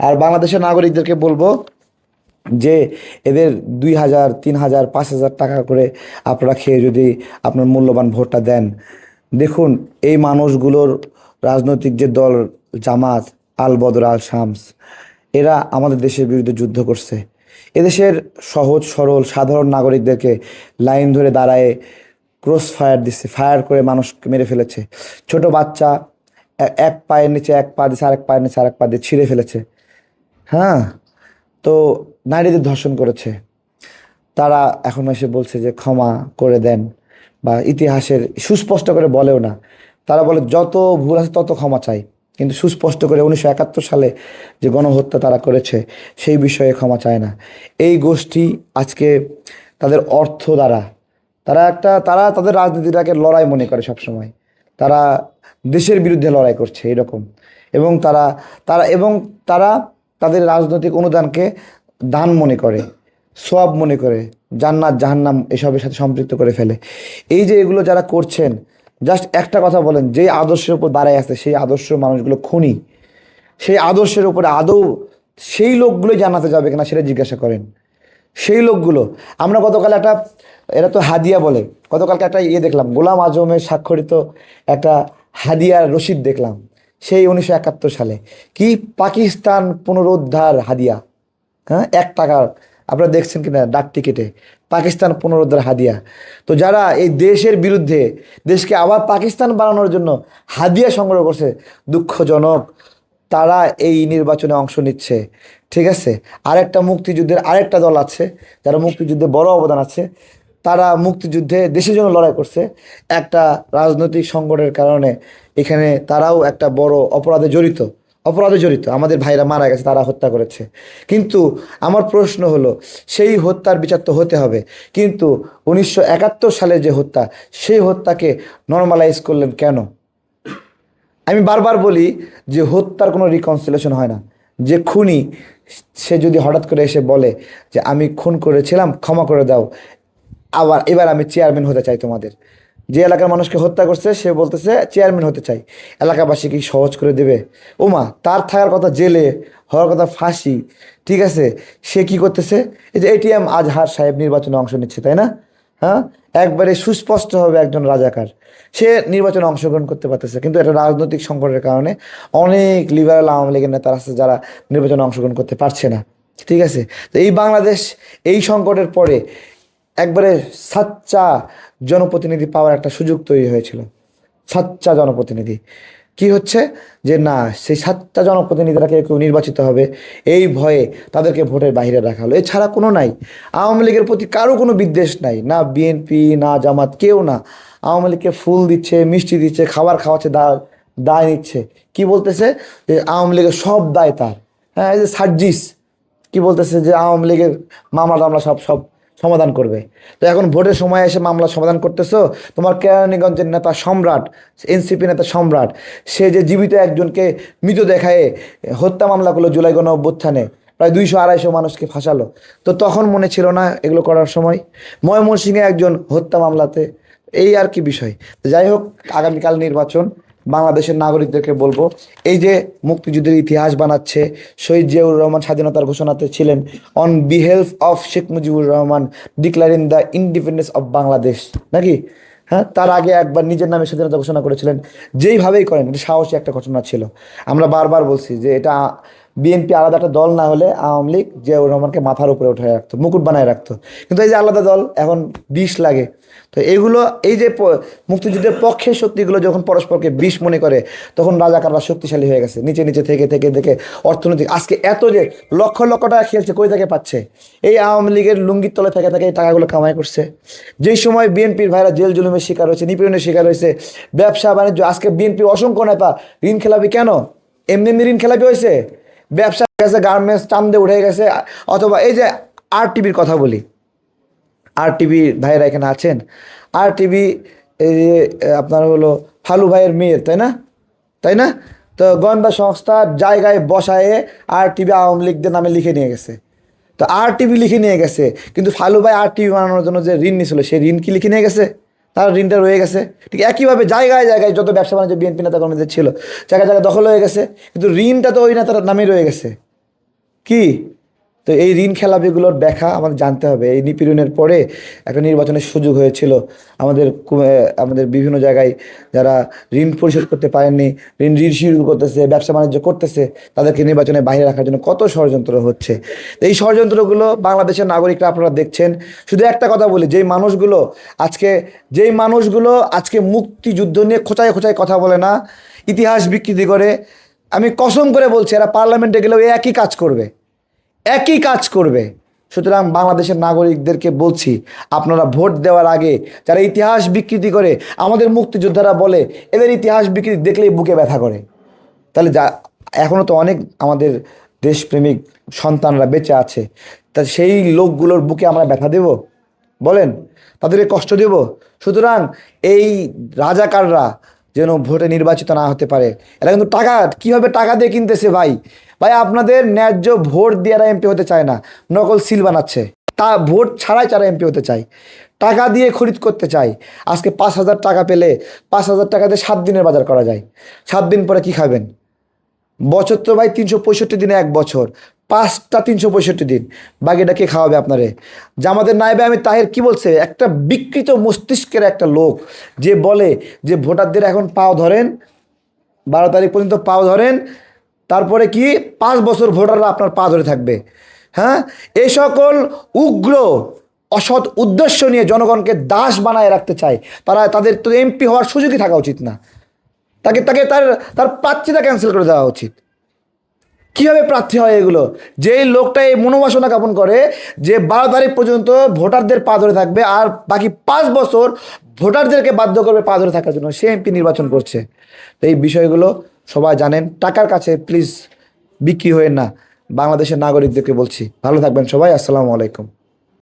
আর বাংলাদেশের নাগরিকদেরকে বলবো যে এদের 2,000, 3,000, 5,000 টাকা করে আপনারা খেয়ে যদি আপনার মূল্যবান ভোটটা দেন, দেখুন এই মানুষগুলোর রাজনৈতিক যে দল জামাত, আল বদর, আল শামস, এরা আমাদের দেশের বিরুদ্ধে যুদ্ধ করছে। এদেশের সহজ সরল সাধারণ নাগরিকদেরকে লাইন ধরে দাঁড়ায় ক্রস ফায়ার দিচ্ছে, ফায়ার করে মানুষকে মেরে ফেলেছে। ছোট বাচ্চা এক পায়ের নিচে এক পা দিচ্ছে, আরেক পায়ের নিচে আরেক পা দিয়ে ছিঁড়ে ফেলেছে। হ্যাঁ, তো নারীদের ধর্ষণ করেছে। তারা এখন এসে বলছে যে ক্ষমা করে দেন, বা ইতিহাসের সুস্পষ্ট করে বলেও না। তারা বলে যত ভুল আছে তত ক্ষমা চাই, কিন্তু সুস্পষ্ট করে 1971 সালে যে গণহত্যা তারা করেছে সেই বিষয়ে ক্ষমা চায় না। এই গোষ্ঠী আজকে তাদের অর্থ দ্বারা তারা তাদের রাজনীতিটাকে লড়াই মনে করে সবসময়। তারা দেশের বিরুদ্ধে লড়াই করছে এরকম। এবং তারা তারা এবং তারা তাদের রাজনৈতিক অনুদানকে দান মনে করে, সোয়াব মনে করে, জান্নাত জাহান্নাম এসবের সাথে সম্পৃক্ত করে ফেলে। এই যে এগুলো যারা করছেন, জাস্ট একটা কথা বলেন, যেই আদর্শের উপর দাঁড়ায় আছে সেই আদর্শ মানুষগুলো খুনি। সেই আদর্শের উপরে আদৌ সেই লোকগুলোই জান্নাতে যাবে কিনা সেটা জিজ্ঞাসা করেন। সেই লোকগুলো, আমরা গতকাল একটা, এরা তো হাদিয়া বলে, গতকালকে একটা দেখলাম, গোলাম আজমের স্বাক্ষরিত একটা হাদিয়ার রসিদ দেখলাম, সেই 1971 সালে। কি পাকিস্তান পুনরুদ্ধার হাদিয়া, হ্যাঁ, 1 টাকার। আপনারা দেখছেন কিনা ডাক টিকিটে পাকিস্তান পুনরুদ্ধার হাদিয়া। তো যারা এই দেশের বিরুদ্ধে, দেশকে আবার পাকিস্তান বানানোর জন্য হাদিয়া সংগ্রহ করছে, দুঃখজনক, তারা এই নির্বাচনে অংশ নিচ্ছে। ঠিক আছে, আরেকটা মুক্তিযুদ্ধের আরেকটা দল আছে যারা মুক্তিযুদ্ধে বড় অবদান আছে, তারা মুক্তিযুদ্ধে দেশের জন্য লড়াই করছে, একটা রাজনৈতিক সংকটের কারণে এখানে তারাও একটা বড় অপরাধে জড়িত, আমাদের ভাইরা মারা গেছে, তারা হত্যা করেছে। কিন্তু আমার প্রশ্ন হলো, সেই হত্যার বিচার তো হতে হবে, কিন্তু 1971 সালে যে হত্যা, সেই হত্যাকে নর্মালাইজ করলেন কেন? আমি বারবার বলি যে হত্যার কোনো রিকনসিলেশন হয় না। যে খুনি, সে যদি হঠাৎ করে এসে বলে যে আমি খুন করেছিলাম, ক্ষমা করে দাও, এবার আমি চেয়ারম্যান হতে চাই তোমাদের, যে এলাকার মানুষকে হত্যা করছে সে বলতেছে চেয়ারম্যান হতে চাই, এলাকাবাসী কি সহজ করে দেবে? ওমা, তার থাকার কথা জেলে, হওয়ার কথা ফাঁসি। ঠিক আছে, সে কি করতেছে? এই যে এটিএম আজহার সাহেব নির্বাচনে অংশ নিচ্ছে, তাই না? হ্যাঁ, একবারে সুস্পষ্টভাবে একজন রাজাকার, সে নির্বাচনে অংশগ্রহণ করতে পারতেছে, কিন্তু এটা রাজনৈতিক সংকটের কারণে অনেক লিবারেল আওয়ামী লীগের নেতারা আছে যারা নির্বাচনে অংশগ্রহণ করতে পারছে না। ঠিক আছে, তো এই বাংলাদেশ এই সংকটের পরে একবারে সাচ্চা জনপ্রতিনিধি পাওয়ার একটা সুযোগ তৈরি হয়েছিল। সাচ্চা জনপ্রতিনিধি কি হচ্ছে যে না, সেই সাচ্চা জনপ্রতিনিধিরা কেউ নির্বাচিত হবে, এই ভয়ে তাদেরকে ভোটের বাইরে রাখা হলো। এছাড়া কোনো নাই, আওয়ামী লীগের প্রতি কারো কোনো বিদ্বেষ নাই, না বিএনপি না জামাত, কেউ না। আওয়ামী লীগকে ফুল দিচ্ছে, মিষ্টি দিচ্ছে, খাবার খাওয়াচ্ছে, দায় নিচ্ছে। কি বলতেছে যে আওয়ামী লীগের সব দায় তার। হ্যাঁ, এই যে সার্জিস কি বলতেছে যে আওয়ামী লীগের মামলা টামলা সব সব সমাধান করবে। তো এখন ভোটের সময় এসে মামলা সমাধান করতেছো, তোমার কেরানীগঞ্জের নেতা সম্রাট, এনসিপি নেতা সম্রাট, সে যে জীবিত একজনকে মৃত দেখায় হত্যা মামলা করলো জুলাই গণ অভ্যুত্থানে, প্রায় 200-250 মানুষকে ফাঁসালো। তো তখন মনে ছিল না এগুলো করার সময়? ময়মনসিংহে একজন হত্যা মামলাতে, এই আর কি বিষয়। যাই হোক, আগামীকাল নির্বাচন, বাংলাদেশের নাগরিকদেরকে বলবো, এই যে মুক্তিযুদ্ধের ইতিহাস বানাচ্ছে, শহীদ জিয়াউর রহমান স্বাধীনতার ঘোষণাতে ছিলেন অন বিহেলফ of Sheikh Mujibur Rahman declaring the independence of Bangladesh, নাকি? হ্যাঁ, তার আগে একবার নিজের নামে স্বাধীনতা ঘোষণা করেছিলেন। যেইভাবেই করেন, এটা সাহসী একটা ঘটনা ছিল। আমরা বারবার বলছি যে এটা বিএনপি আলাদা একটা দল না হলে আওয়ামী লীগ জিয়াউর রহমানকে মাথার উপরে উঠে রাখতো, মুকুট বানায় রাখতো। কিন্তু এই যে আলাদা দল, এখন বিষ লাগে। তো এগুলো, এই যে মুক্তিযুদ্ধের পক্ষের শক্তিগুলো যখন পরস্পরকে বিষ মনে করে, তখন রাজাকাররা শক্তিশালী হয়ে গেছে। নিচে নিচে থেকে থেকে থেকে অর্থনৈতিক, আজকে এত যে লক্ষ লক্ষ টাকা খেলছে, কই থেকে পাচ্ছে? এই আওয়ামী লীগের লুঙ্গির তলে থেকে থেকে এই টাকাগুলো কামাই করছে। যেই সময় বিএনপির ভাইরা জেল জুলুমের শিকার হয়েছে, নিপীড়নের শিকার হয়েছে, ব্যবসা বাণিজ্য, আজকে বিএনপির অসংখ্য নেতা ঋণ খেলাপি। কেন? এমনি এমনি ঋণ খেলাপি হয়েছে? ব্যবসা গেছে, গার্মেন্টস চান্দে উঠে গেছে। অথবা এই যে আর টিভির কথা বলি, আর টিভি ভাইয়েরা এখানে আছেন, আর টিভি, এই যে আপনার হলো ফালু ভাইয়ের মেয়ের, তাই না? তো গোয়েন্দা সংস্থার জায়গায় বসায়ে আর টিভি আওয়ামী লীগদের নামে লিখে নিয়ে গেছে। তো আর টিভি লিখে নিয়ে গেছে, কিন্তু ফালু ভাই আর টিভি বানানোর জন্য যে ঋণ নিয়েছিল, সেই ঋণ কি লিখে নিয়ে গেছে? তার ঋণটা রয়ে গেছে। ঠিক একইভাবে জায়গায় জায়গায় যত ব্যবসা বাণিজ্য বিএনপি নেতা কর্মীদের ছিল, জায়গায় জায়গায় দখল হয়ে গেছে, কিন্তু ঋণটা তো ওই নেতার নামেই রয়ে গেছে। কি? তো এই ঋণ খেলাপিগুলোর ব্যাখ্যা আমাদের জানতে হবে। এই নিপীড়নের পরে একটা নির্বাচনের সুযোগ হয়েছিল, আমাদের বিভিন্ন জায়গায় যারা ঋণ পরিশোধ করতে পারেননি, ঋণ ঋণ শুরু করতেছে, ব্যবসা বাণিজ্য করতেছে, তাদেরকে নির্বাচনে বাইরে রাখার জন্য কত ষড়যন্ত্র হচ্ছে। তো এই ষড়যন্ত্রগুলো বাংলাদেশের নাগরিকরা আপনারা দেখছেন। শুধু একটা কথা বলি, যেই মানুষগুলো আজকে মুক্তিযুদ্ধ নিয়ে খোঁচায় খোঁচায় কথা বলে না, ইতিহাস বিকৃতি করে, আমি কসম করে বলছি এরা পার্লামেন্টে গেলেও একই কাজ করবে, একই কাজ করবে। সুতরাং বাংলাদেশের নাগরিকদেরকে বলছি, আপনারা ভোট দেওয়ার আগে যারা ইতিহাস বিকৃতি করে, আমাদের মুক্তিযোদ্ধারা বলে এদের ইতিহাস বিকৃতি দেখলেই বুকে ব্যথা করে, তাহলে এখনও তো অনেক আমাদের দেশপ্রেমিক সন্তানরা বেঁচে আছে, তা সেই লোকগুলোর বুকে আমরা ব্যথা দেব? বলেন, তাদেরকে কষ্ট দেব? সুতরাং এই রাজাকাররা যেন ভোটে নির্বাচিত না হতে পারে। এরা কিন্তু কীভাবে টাকা দিয়ে কিনতেছে ভাই। ভাই আপনাদের ন্যায্য ভোট দিয়ে এরা এমপি হতে চায় না, নকল সিল বানাচ্ছে। তা ভোট ছাড়াই তারা এমপি হতে চায়, টাকা দিয়ে খরিদ করতে চায়। আজকে 5,000 টাকা পেলে 5,000 টাকাতে 7 দিনের বাজার করা যায়। 7 দিন পরে কি খাবেন? বছর তো ভাই 365 দিনে 1 বছর, 5টা 365 দিন, বাকিটা কে খাওয়াবে আপনারে? জামাতের নায়েবে আমি তাহের কি বলছে, একটা বিকৃত মস্তিষ্কের একটা লোক, যে বলে যে ভোটারদের এখন পাও ধরেন, 12 তারিখ পর্যন্ত পাও ধরেন, তারপরে কি 5 বছর ভোটাররা আপনার পা ধরে থাকবে। হ্যাঁ, এই সকল উগ্র অসৎ উদ্দেশ্য নিয়ে জনগণকে দাস বানায় রাখতে চায় তাদের তো এমপি হওয়ার সুযোগই থাকা উচিত না। তাকে তাকে তার তার প্রার্থিতা ক্যান্সেল করে দেওয়া উচিত। কীভাবে প্রার্থী হয় এগুলো? যেই লোকটা এই মনোবাসনা জ্ঞাপন করে যে 12 তারিখ পর্যন্ত ভোটারদের পা ধরে থাকবে আর বাকি 5 বছর ভোটারদেরকে বাধ্য করবে পা ধরে থাকার জন্য, সে এমপি নির্বাচন করছে। তো এই বিষয়গুলো সবাই জানেন। টাকার কাছে প্লিজ বিক্রি হয়ে না, বাংলাদেশের নাগরিকদেরকে বলছি। ভালো থাকবেন সবাই। আসসালামু আলাইকুম।